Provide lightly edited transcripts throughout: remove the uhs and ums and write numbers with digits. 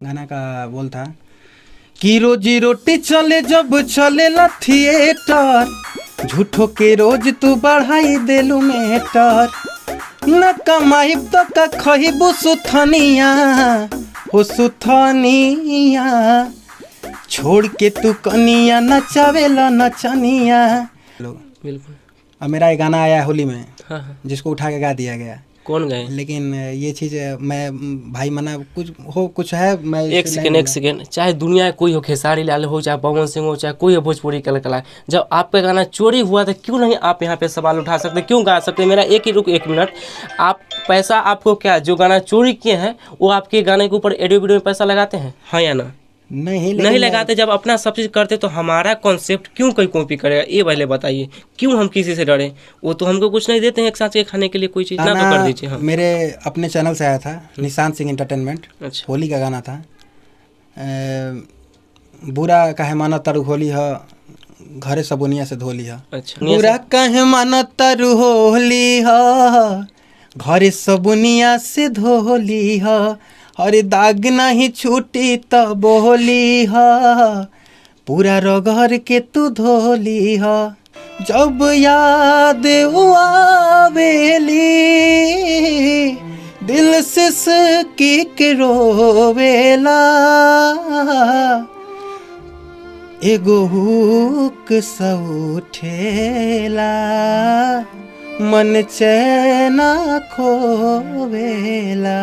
गाना का बोल था कि रोजी रोटी चले जब चलेला थिएटर, झूठो के रोज तू बढ़ाई देलू मेटर। न कमाइब तो का खइबू सुथनिया हो सुथनिया, छोड़ के तू कनिया नचावेला नचनिया। बिल्कुल। अब मेरा एक गाना आया होली में, हाँ। जिसको उठा के गा दिया गया। कौन गए? लेकिन ये चीज़ मैं भाई मना कुछ है, मैं एक सेकेंड, चाहे दुनिया कोई हो, खेसारी लाल हो, चाहे पवन सिंह हो, चाहे कोई हो भोजपुरी कलाकार, जब आपका गाना चोरी हुआ तो क्यों नहीं आप यहाँ पे सवाल उठा सकते, क्यों गा सकते? मेरा एक मिनट, आप पैसा आपको क्या जो गाना चोरी किए हैं वो आपके गाने के ऊपर ऑडियो वीडियो में पैसा लगाते हैं, हाँ या ना? नहीं लगाते। जब अपना सब चीज़ करते तो हमारा कॉन्सेप्ट क्यों कोई कॉपी करेगा, ये पहले बताइए। क्यों हम किसी से डरे? वो तो हमको कुछ नहीं देते हैं एक साथ के खाने के लिए, कोई चीज़ ना तो कर दीजिए। हाँ, मेरे अपने चैनल से आया था, निशांत सिंह एंटरटेनमेंट। अच्छा। होली का गाना था। बुरा काहे माना तरु होली है, घरे सबुनिया से धोली है। अच्छा। बुरा काहे माना तरु होली है, घरे सबुनिया से धोली है। अरे दाग नहीं छूटी त बोली हा, पूरा रगड़ के तू धोली हा। जब याद आवेली दिल से सकी के रोवेला, एगो हुक सा उठेला, मन चैना खोवेला।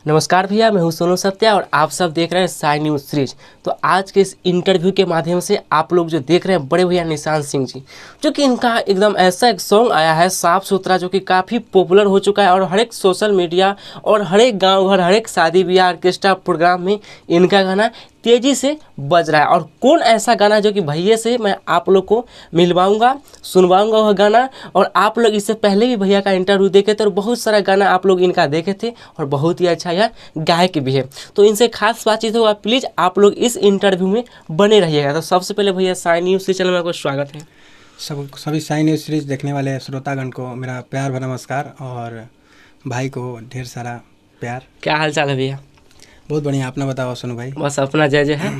नमस्कार भैया, मैं हूं सोनू सत्या और आप सब देख रहे हैं साई न्यूज़ सीरीज। तो आज के इस इंटरव्यू के माध्यम से आप लोग जो देख रहे हैं बड़े भैया निशांत सिंह जी, जो कि इनका एकदम ऐसा एक सॉन्ग आया है साफ सुथरा, जो कि काफ़ी पॉपुलर हो चुका है और हर एक सोशल मीडिया और हर एक गाँव घर, हर एक शादी ब्याह ऑर्केस्ट्रा प्रोग्राम में इनका गाना तेज़ी से बज रहा है। और कौन ऐसा गाना जो कि भैया से मैं आप लोग को मिलवाऊंगा, सुनवाऊंगा वह गाना। और आप लोग इससे पहले भी भैया का इंटरव्यू देखे थे और बहुत सारा गाना आप लोग इनका देखे थे और बहुत ही अच्छा यह गायक भी है, तो इनसे खास बातचीत होगा। प्लीज़ आप लोग इस इंटरव्यू में बने रहिएगा। तो सबसे पहले भैया साई न्यूज़ चैनल में आपको स्वागत है। सभी साई न्यूज़ सीरीज देखने वाले श्रोतागण को मेरा प्यार भरा नमस्कार, और भाई को ढेर सारा प्यार। क्या हाल चाल है भैया? बहुत बढ़िया, अपना बताओ सोनू भाई। बस अपना जय जय है।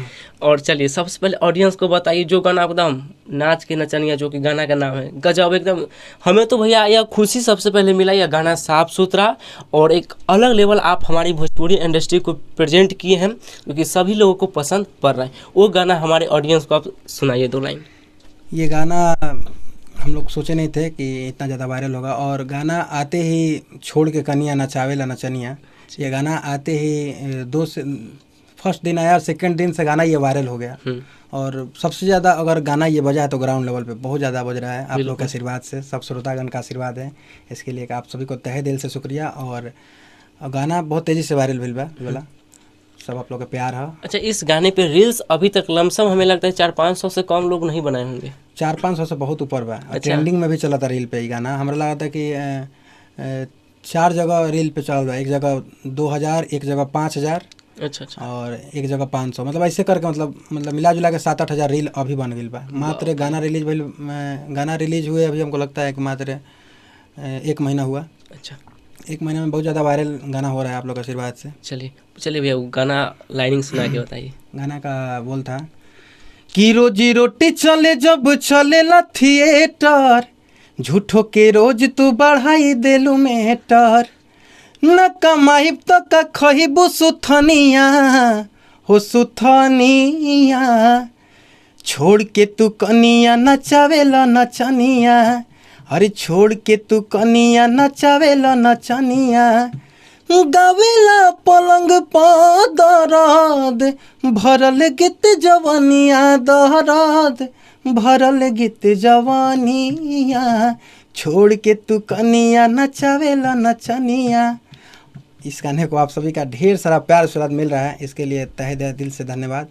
और चलिए सबसे पहले ऑडियंस को बताइए, जो गाना एकदम नाच के नचनिया, जो कि गाना का नाम है गजब एकदम, हमें तो भैया यह खुशी सबसे पहले मिला, यह गाना साफ सुथरा और एक अलग लेवल आप हमारी भोजपुरी इंडस्ट्री को प्रेजेंट किए हैं, क्योंकि सभी लोगों को पसंद पड़ रहा है। वो गाना हमारे ऑडियंस को आप सुनाइए 2 लाइन। ये गाना हम लोग सोचे नहीं थे कि इतना ज़्यादा वायरल होगा, और गाना आते ही छोड़ के कनिया नचावेला नचनिया, ये गाना आते ही फर्स्ट दिन आया, सेकंड दिन से गाना ये वायरल हो गया। और सबसे ज़्यादा अगर गाना ये बजा है तो ग्राउंड लेवल पे बहुत ज़्यादा बज रहा है, आप लोग के आशीर्वाद से, सब श्रोतागण का आशीर्वाद है। इसके लिए आप सभी को तहे दिल से शुक्रिया। और गाना बहुत तेज़ी से वायरल भी बोला, सब आप लोग का प्यार है। अच्छा, इस गाने पे रील्स अभी तक लमसम हमें लगता है 400-500 से कम लोग नहीं बनाए होंगे। 400-500 से बहुत ऊपर बा। अच्छा। ट्रेंडिंग में भी चला था रील पे ये गाना। हमारा लगा था कि 4 जगह रील पे चल रहा है, एक जगह 2000, एक जगह 5000, अच्छा, और एक जगह 500, मतलब ऐसे करके मतलब मिला जुला के 7-8 हज़ार रील अभी बन गई बा। मात्र गाना रिलीज हुए अभी हमको लगता है कि मात्र 1 महीना हुआ। अच्छा, 1 महीना में बहुत ज़्यादा वायरल गाना हो रहा है आप लोग के आशीर्वाद से। चलिए भैया वो गाना लाइनिंग सुना के बताइए। गाना का बोल था कि रोजी रोटी चले जब चलेला थिएटर, झूठो के रोज तू बढ़ाई देलू मेटर। न कमाइब तो का खइबू सुथनिया हो सुथनिया, छोड़ के तू कनिया नचावेला नचनिया। अरे छोड़ के तू कनिया नचावेला नचनिया, गावेला पलंग पर दर्द, भरल गीत जवानिया दर्द, भरल गीत जवानिया, छोड़ के तू कनिया नचावेला नचनिया। इस गाने को आप सभी का ढेर सारा प्यार आशीर्वाद मिल रहा है, इसके लिए तहे दिल से धन्यवाद,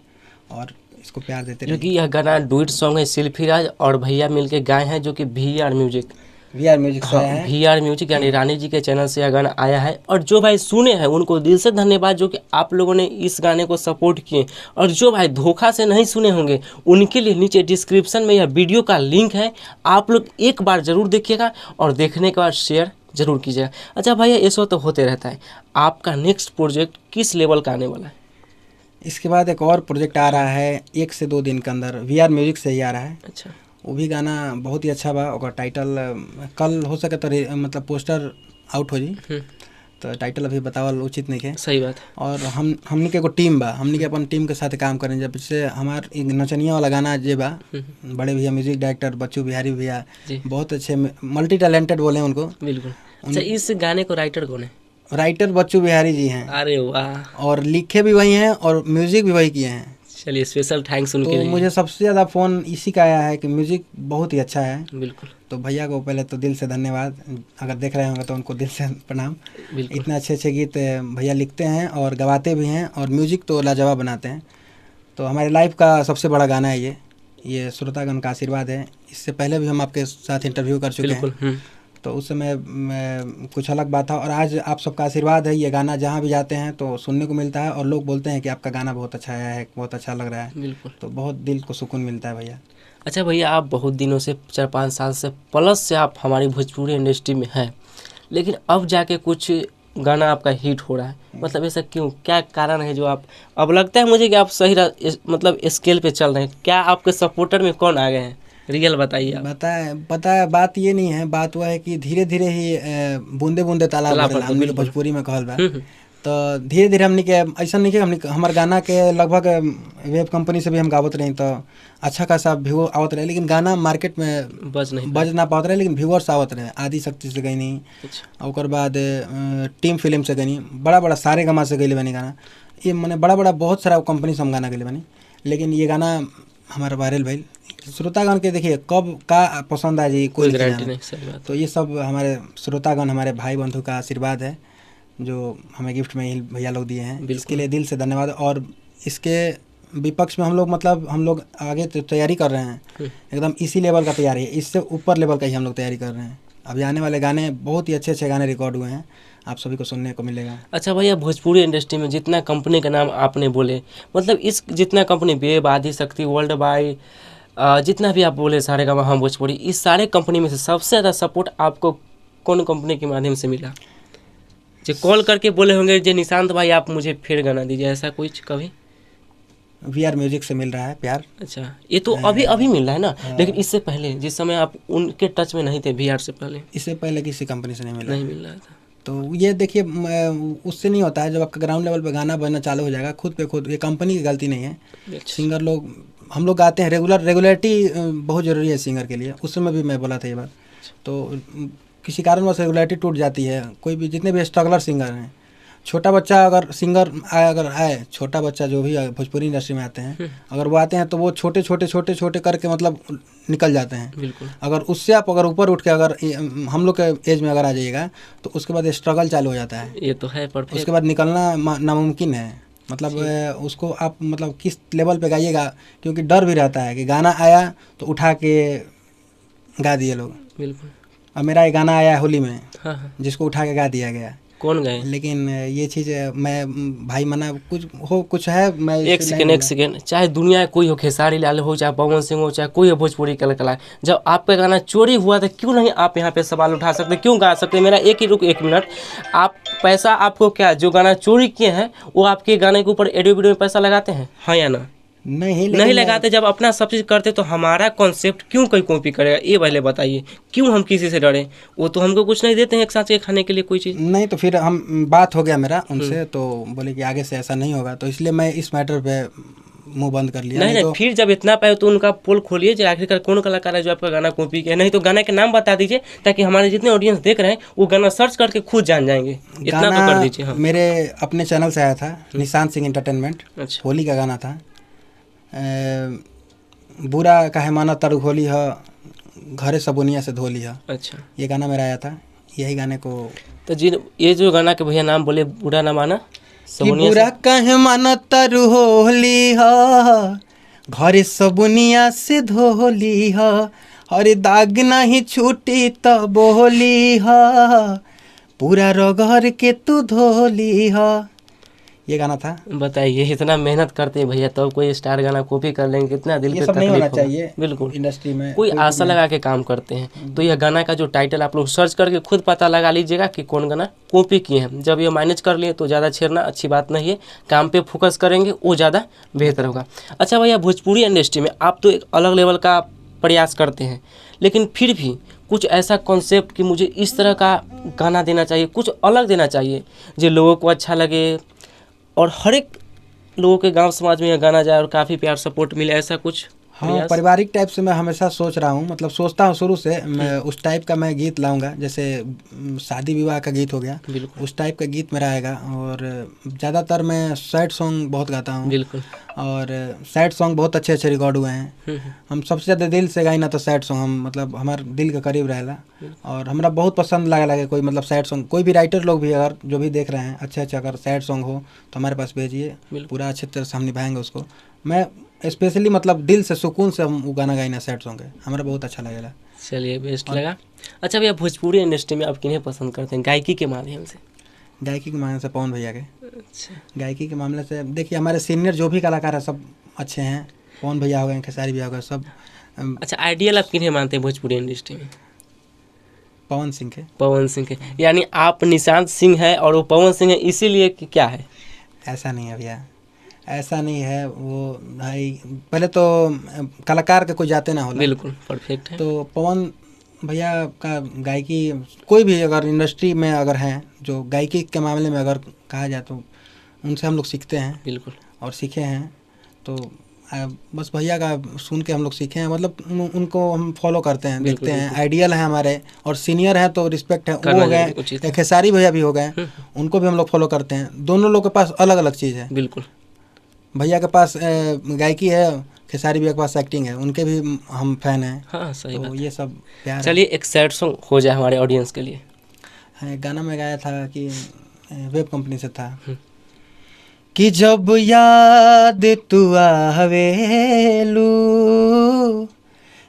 और इसको प्यार देते रहिए। क्योंकि यह गाना डुएट सॉन्ग है, शिल्पी राज और भैया मिलके गाए हैं, जो कि VR म्यूजिक। VR म्यूजिक से हाँ, है। VR म्यूजिक यानी रानी जी के चैनल से यह गाना आया है। और जो भाई सुने हैं उनको दिल से धन्यवाद, जो कि आप लोगों ने इस गाने को सपोर्ट किए। और जो भाई धोखा से नहीं सुने होंगे उनके लिए नीचे डिस्क्रिप्शन में यह वीडियो का लिंक है, आप लोग एक बार ज़रूर देखिएगा और देखने के बाद शेयर ज़रूर कीजिएगा। अच्छा भैया, ये सब तो होते रहता है, आपका नेक्स्ट प्रोजेक्ट किस लेवल का आने वाला है? इसके बाद एक और प्रोजेक्ट आ रहा है 1 से 2 दिन के अंदर, VR म्यूजिक से ही आ रहा है। अच्छा, वो भी गाना बहुत ही अच्छा बा। और टाइटल कल हो सके तो मतलब पोस्टर आउट हो जी, तो टाइटल अभी बतावल उचित नहीं है। सही बात है। और हमनी के एगो टीम बा, हमनी के अपन टीम के साथ काम करें। जब से हमार एक नचनिया वाला गाना जे बा, बड़े भैया म्यूजिक डायरेक्टर बच्चू बिहारी भैया जी। बहुत अच्छे मल्टी टैलेंटेड बोले उनको। बिल्कुल। अच्छा, इस गाने को राइटर कौन है? राइटर बच्चू बिहारी जी हैं, अरे वाह, और लिखे भी वही हैं और म्यूजिक भी वही किए हैं। चलिए स्पेशल थैंक्स उनके तो लिए। मुझे सबसे ज़्यादा फ़ोन इसी का आया है कि म्यूजिक बहुत ही अच्छा है। बिल्कुल तो भैया को पहले तो दिल से धन्यवाद, अगर देख रहे होंगे तो उनको दिल से प्रणाम। बिल्कुल। इतने अच्छे अच्छे गीत भैया लिखते हैं और गवाते भी हैं, और म्यूजिक तो लाजवाब बनाते हैं। तो हमारे लाइफ का सबसे बड़ा गाना है ये श्रोतागण का आशीर्वाद है। इससे पहले भी हम आपके साथ इंटरव्यू कर चुके हैं, तो उस समय कुछ अलग बात था। और आज आप सबका आशीर्वाद है, ये गाना जहाँ भी जाते हैं तो सुनने को मिलता है, और लोग बोलते हैं कि आपका गाना बहुत अच्छा आया है, बहुत अच्छा लग रहा है। बिल्कुल। तो बहुत दिल को सुकून मिलता है भैया। अच्छा भैया, आप बहुत दिनों से 4-5 साल से प्लस से आप हमारी भोजपुरी इंडस्ट्री में हैं, लेकिन अब जाके कुछ गाना आपका हिट हो रहा है, मतलब ऐसा क्यों, क्या कारण है जो आप, अब लगता है मुझे कि आप सही मतलब स्केल पे चल रहे हैं? क्या आपके सपोर्टर में कौन आ गए हैं, रियल बताइए आप। पता है बात ये नहीं है, बात वह है कि धीरे धीरे ही बूंदे बूंदे तालाब भरेला, हमने के भोजपुरी में कहल बा। तो धीरे धीरे हमने के ऐसा नहीं कि हमने हमारे गाना के लगभग वेब कंपनी से भी हम गावत रही, तो अच्छा खासा व्यू आवत रहे, लेकिन गाना मार्केट में बज ना पावत रहे, लेकिन व्यूअर्स आवत रहे। आदि शक्ति से गई नहीं, और बाद टीम फिल्म से गई, बड़ा बड़ा सारे गमा से गई बनी गाना। ये मैंने बड़ा बड़ा बहुत सारा कंपनी से हम गाना गई बनी, लेकिन ये गाना हमारा वायरल भाई। श्रोतागण के देखिए कब का पसंद आ जाए कोई गारंटी नहीं। तो ये सब हमारे श्रोतागण, हमारे भाई बंधु का आशीर्वाद है जो हमें गिफ्ट में भैया लोग दिए हैं, इसके लिए दिल से धन्यवाद। और इसके विपक्ष में हम लोग आगे तैयारी कर रहे हैं, एकदम इसी लेवल का तैयारी है, इससे ऊपर लेवल का ही हम लोग तैयारी कर रहे हैं। अभी आने वाले गाने बहुत ही अच्छे अच्छे गाने रिकॉर्ड हुए हैं, आप सभी को सुनने को मिलेगा। अच्छा भैया, भोजपुरी इंडस्ट्री में जितना कंपनी का नाम आपने बोले, मतलब इस जितना कंपनी वेब, आदि शक्ति, वर्ल्ड बाय, जितना भी आप बोले सारे का हम भोजपुरी, इस सारे कंपनी में से सबसे ज़्यादा सपोर्ट आपको कौन कंपनी के माध्यम से मिला? जो कॉल करके बोले होंगे जो निशांत भाई आप मुझे फिर गाना दीजिए, ऐसा कुछ कभी? VR म्यूजिक से मिल रहा है प्यार। अच्छा, ये तो अभी मिल रहा है ना, लेकिन इससे पहले जिस समय आप उनके टच में नहीं थे, VR से पहले? इससे पहले किसी कंपनी से नहीं मिल रहा था। तो ये देखिए उससे नहीं होता है, जब आपका ग्राउंड लेवल पे गाना बनना चालू हो जाएगा खुद पे खुद, ये कंपनी की गलती नहीं है। सिंगर लोग हम लोग गाते हैं, रेगुलरिटी बहुत ज़रूरी है सिंगर के लिए। उस समय भी मैं बोला था ये बात। तो किसी कारणवश रेगुलरिटी टूट जाती है। कोई भी जितने भी स्ट्रगलर सिंगर हैं, छोटा बच्चा अगर सिंगर आए, छोटा बच्चा जो भी भोजपुरी इंडस्ट्री में आते हैं, अगर वो आते हैं तो वो छोटे छोटे करके मतलब निकल जाते हैं। बिल्कुल। अगर उससे आप अगर ऊपर उठ के अगर हम लोग के एज में अगर आ जाइएगा तो उसके बाद स्ट्रगल चालू हो जाता है। ये तो है, परफेक्ट। उसके बाद निकलना नामुमकिन है। मतलब उसको आप मतलब किस लेवल पे गाइएगा, क्योंकि डर भी रहता है कि गाना आया तो उठा के गा दिए लोग। बिल्कुल। अब मेरा एक गाना आया होली में, हाँ। जिसको उठा के गा दिया गया। कौन गए? लेकिन ये चीज़ मैं भाई मना कुछ है, मैं एक सेकेंड, चाहे दुनिया कोई हो, खेसारी लाल हो, चाहे पवन सिंह हो, चाहे कोई हो भोजपुरी कलाकार, जब आपका गाना चोरी हुआ तो क्यों नहीं आप यहाँ पे सवाल उठा सकते, क्यों गा सकते? मेरा एक मिनट, आप पैसा आपको क्या, जो गाना चोरी किए हैं वो आपके गाने के ऊपर एडियो वीडियो में पैसा लगाते हैं, हाँ या ना? नहीं लगाते। जब अपना सब चीज़ करते तो हमारा कॉन्सेप्ट क्यों कोई कॉपी करेगा, ये पहले बताइए। क्यों हम किसी से डरें? वो तो हमको कुछ नहीं देते हैं एक साथ के खाने के लिए कोई चीज़। नहीं तो फिर हम बात हो गया मेरा उनसे, तो बोले कि आगे से ऐसा नहीं होगा, तो इसलिए मैं इस मैटर पे मुंह बंद कर लिया। नहीं तो फिर जब इतना पाए तो उनका पोल खोलिए जो आखिरकार कौन कलाकार है जो आपका गाना कॉपी किया। नहीं तो गाना के नाम बता दीजिए ताकि हमारे जितने ऑडियंस देख रहे हैं वो गाना सर्च करके खुद जान जाएंगे। इतना तो कर दीजिए। हाँ। मेरे अपने चैनल से आया था, निशांत सिंह एंटरटेनमेंट। अच्छा। होली का गाना था, बुरा काहे माना तरु होली है, घरे सबुनिया से धोली है। अच्छा। ये गाना मेरा आया था, यही गाने को तो जी ये जो गाना के भैया नाम बोले, बुरा ना माना बुरा काहे माना तरु होली है, घरे सबुनिया से धोली है, अरे दाग नहीं छूटी तो बोली हा, पूरा रगड़ के तू धोली हा। ये गाना था। बताइए, इतना मेहनत करते हैं भैया तो कोई स्टार गाना कॉपी कर लेंगे, कितना दिल ये पे सब नहीं तकलीफ होना होगा। चाहिए बिल्कुल, इंडस्ट्री में। कोई भी आशा लगा के काम करते हैं। तो यह गाना का जो टाइटल आप लोग सर्च करके खुद पता लगा लीजिएगा कि कौन गाना कॉपी किए हैं। जब ये मैनेज कर लिए तो ज़्यादा छेड़ना अच्छी बात नहीं है, काम पे फोकस करेंगे वो ज़्यादा बेहतर होगा। अच्छा भैया, भोजपुरी इंडस्ट्री में आप तो एक अलग लेवल का प्रयास करते हैं, लेकिन फिर भी कुछ ऐसा कॉन्सेप्ट कि मुझे इस तरह का गाना देना चाहिए, कुछ अलग देना चाहिए जो लोगों को अच्छा लगे और हर एक लोगों के गांव समाज में यह गाना जाए और काफ़ी प्यार सपोर्ट मिले, ऐसा कुछ हाँ, प्रयास? पारिवारिक टाइप से मैं हमेशा सोच रहा हूँ, मतलब सोचता हूँ शुरू से। मैं उस टाइप का मैं गीत लाऊंगा, जैसे शादी विवाह का गीत हो गया, बिल्कुल उस टाइप का गीत मेरा आएगा। और ज़्यादातर मैं सैड सॉन्ग बहुत गाता हूँ, बिल्कुल। और सैड सॉन्ग बहुत अच्छे अच्छे रिकॉर्ड हुए हैं। हम सबसे ज़्यादा दिल से गाई ना तो सैड सॉन्ग, हम मतलब हमारे दिल के करीब रहेला। और हमरा बहुत पसंद लगे कोई मतलब सैड सॉन्ग, कोई भी राइटर लोग भी अगर जो भी देख रहे हैं अच्छे अच्छे अगर सैड सॉन्ग हो तो हमारे पास भेजिए, पूरा अच्छे तरह से हम निभाएंगे उसको। मैं स्पेशली मतलब दिल से सुकून से हम वो गाना गाइना सैड सॉन्ग है, हमारा बहुत अच्छा लगेगा। चलिए, बेस्ट लगा। अच्छा भैया, भोजपुरी इंडस्ट्री में आप किन्हें पसंद करते हैं गायकी के माध्यम से? गायकी के मामले से पवन भैया के। अच्छा, गायकी के मामले से देखिए हमारे सीनियर जो भी कलाकार हैं सब अच्छे हैं, पवन भैया हो गए, खेसारी भैया हो गए, सब। अच्छा, आइडियल आप किन्हें मानते हैं भोजपुरी इंडस्ट्री में? पवन सिंह के। पवन सिंह के, यानी आप निशांत सिंह है और वो पवन सिंह है, इसीलिए कि क्या है? ऐसा नहीं है भैया, ऐसा नहीं है। वो भाई पहले तो कलाकार के कोई जाते ना होला। बिल्कुल परफेक्ट है। तो पवन भैया का गायकी, कोई भी अगर इंडस्ट्री में अगर हैं जो गायकी के मामले में अगर कहा जाए तो उनसे हम लोग सीखते हैं। बिल्कुल, और सीखे हैं तो बस भैया का सुन के हम लोग सीखे हैं, मतलब उनको हम फॉलो करते हैं, देखते हैं। आइडियल है हमारे और सीनियर हैं तो रिस्पेक्ट है। वो हो गए, खेसारी भैया भी हो गए, उनको भी हम लोग फॉलो करते हैं। दोनों लोग के पास अलग अलग चीज़ है। बिल्कुल, भैया के पास गायकी है, खेसारी भैया के पास एक्टिंग है, उनके भी हम फैन हैं। हाँ सही तो बात। ये सब प्यार। चलिए, एक सैड सॉन्ग हो जाए हमारे ऑडियंस के लिए। हाँ, एक गाना में गाया था कि वेब कंपनी से था कि जब याद तू आवेलू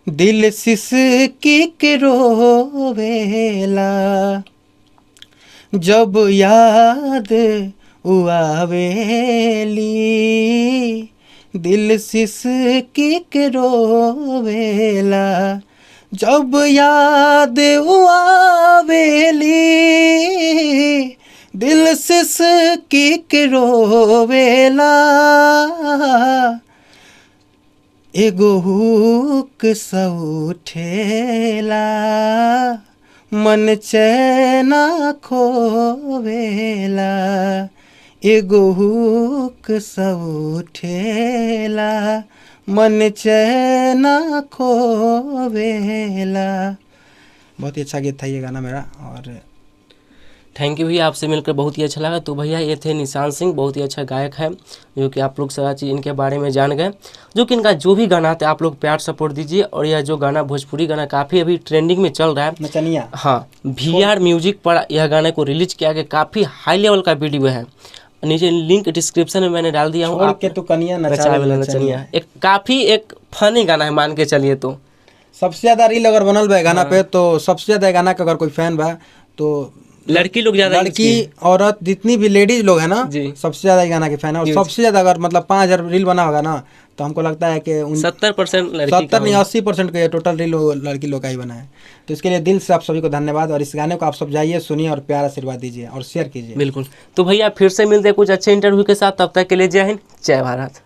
दिल सिसकी के रोवेला, जब याद आवेली दिल सिसकी के रोवेला, जब याद आवेली दिल सिसकी के रोवेला, एगो हुक सा उठेला मन चैना खोवेला, एगो हुक सा उठेला मन चैना खोवेला। बहुत ही अच्छा गीत था ये गाना मेरा। और थैंक यू भैया, आपसे मिलकर बहुत ही अच्छा लगा। तो भैया ये थे निशांत सिंह, बहुत ही अच्छा गायक है, जो कि आप लोग सारा चीज़ इनके बारे में जान गए। जो कि इनका जो भी गाना आता है आप लोग प्यार सपोर्ट दीजिए। और यह जो गाना भोजपुरी गाना काफ़ी अभी ट्रेंडिंग में चल रहा है, नचनिया। हाँ, VR म्यूजिक पर यह गाने को रिलीज किया गया, काफ़ी हाई लेवल का वीडियो है। नीचे लिंक डिस्क्रिप्शन में मैंने डाल दिया हूँ। आप के तो कनिया नचनिया एक काफ़ी एक फनी गाना है, मान के चलिए। तो सबसे ज़्यादा रील अगर बनल बा गाना पे, तो सबसे ज़्यादा गाना का अगर कोई फैन बा तो लड़की लोग ज़्यादा, लड़की औरत जितनी भी लेडीज लोग हैं ना, सबसे ज़्यादा गाना के फैन है। और सबसे ज़्यादा अगर मतलब 5000 रील बना होगा ना, तो हमको लगता है कि 70% 70 नहीं 80% का ये टोटल रील लड़की लोग का ही बना है। तो इसके लिए दिल से आप सभी को धन्यवाद। और इस गाने को आप सब जाइए, सुनिए और प्यार आशीर्वाद दीजिए और शेयर कीजिए। बिल्कुल। तो भैया फिर से मिलते हैं कुछ अच्छे इंटरव्यू के साथ, तब तक के लिए जय हिंद, जय भारत।